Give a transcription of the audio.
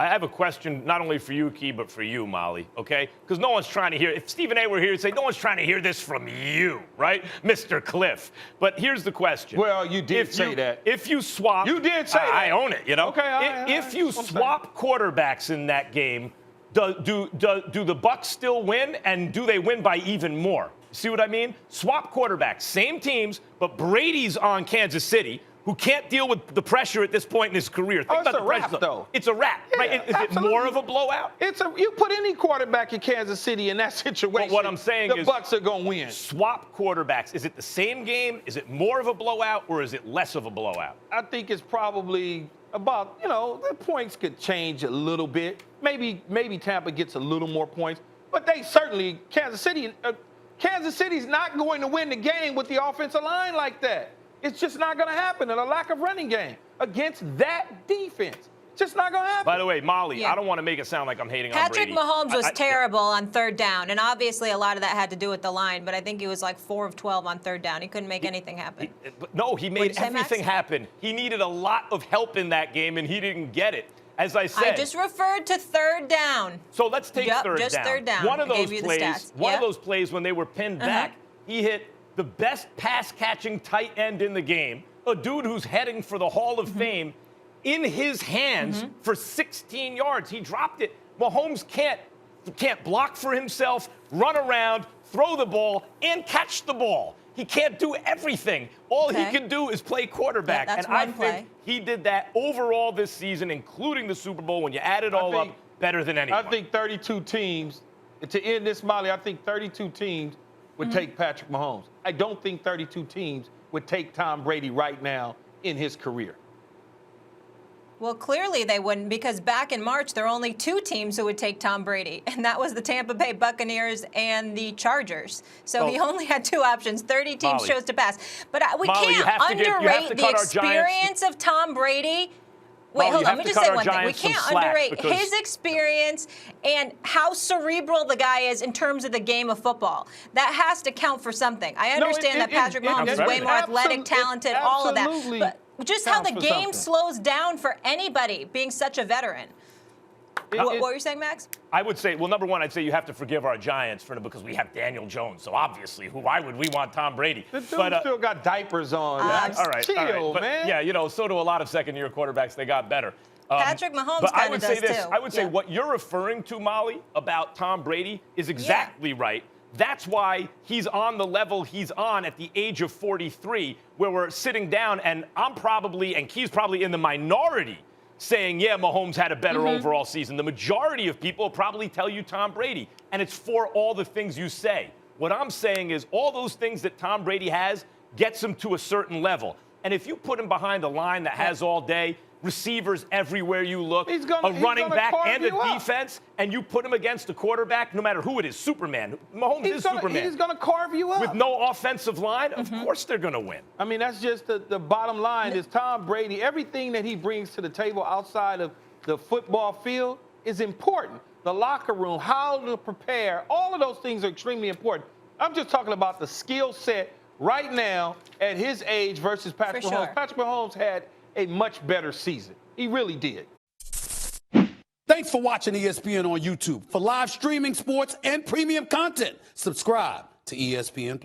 I have a question not only for you, Key, but for you, Molly, okay? Because no one's trying to hear, if Stephen A were here, he'd say, no one's trying to hear this from you, right? Mr. Cliff. But here's the question. Well, you did say that. If you swap. You did say that. I own it, you know? Okay, if you swap quarterbacks in that game, do the Bucs still win, and do they win by even more? See what I mean? Swap quarterbacks, same teams, but Brady's on Kansas City, who can't deal with the pressure at this point in his career. Think about the pressure, though. It's a wrap, yeah, right? Is it more of a blowout? You put any quarterback in Kansas City in that situation. But what I'm saying is the Bucs are going to win. Swap quarterbacks. Is it the same game? Is it more of a blowout, or is it less of a blowout? I think it's probably about, the points could change a little bit. Maybe Tampa gets a little more points, but they certainly Kansas City's not going to win the game with the offensive line like that. It's just not going to happen, and a lack of running game against that defense. It's just not going to happen. By the way, Molly, I don't want to make it sound like I'm hating on Brady. Patrick Mahomes was terrible on third down, and obviously a lot of that had to do with the line, but I think he was like 4 of 12 on third down. He couldn't make anything happen. He made everything happen. He needed a lot of help in that game, and he didn't get it. As I said, I just referred to third down. So let's take third down. Just third down. One of those plays when they were pinned back, he hit the best pass-catching tight end in the game, a dude who's heading for the Hall of Fame, in his hands for 16 yards. He dropped it. Mahomes can't block for himself, run around, throw the ball, and catch the ball. He can't do everything. All he can do is play quarterback. Yeah, that's and I think he did that overall this season, including the Super Bowl. When you add it all up, better than anyone. I think 32 teams, to end this, Molly, I think 32 teams would take Patrick Mahomes. I don't think 32 teams would take Tom Brady right now in his career. Well, clearly they wouldn't, because back in March, there were only 2 teams who would take Tom Brady, and that was the Tampa Bay Buccaneers and the Chargers. So he only had 2 options. 30 teams chose to pass. But we can't underrate the experience of Tom Brady. Wait, hold on. Let me just say one thing. We can't underrate his experience and how cerebral the guy is in terms of the game of football. That has to count for something. I understand that Patrick Mahomes is way more athletic, talented, all of that. But just how the game slows down for anybody being such a veteran. What were you saying, Max? I would say, well, number one, I'd say you have to forgive our Giants because we have Daniel Jones. So obviously, why would we want Tom Brady? The dude still got diapers on. All right, chill, man. Yeah, so do a lot of second-year quarterbacks. They got better. Patrick Mahomes kind of does too. I would say what you're referring to, Molly, about Tom Brady is exactly right. That's why he's on the level he's on at the age of 43, where we're sitting down, and Key's probably in the minority saying, yeah, Mahomes had a better overall season. The majority of people will probably tell you Tom Brady, and it's for all the things you say. What I'm saying is all those things that Tom Brady has gets him to a certain level. And if you put him behind a line that has all day, receivers everywhere you look, a running back and a defense, and you put him against a quarterback, no matter who it is, Superman. Mahomes is Superman. He's going to carve you up. With no offensive line, of course they're going to win. I mean, that's just the bottom line is Tom Brady, everything that he brings to the table outside of the football field is important. The locker room, how to prepare, all of those things are extremely important. I'm just talking about the skill set right now at his age versus Patrick Mahomes. Sure. Patrick Mahomes had a much better season. He really did. Thanks for watching ESPN on YouTube. For live streaming, sports, and premium content, subscribe to ESPN+.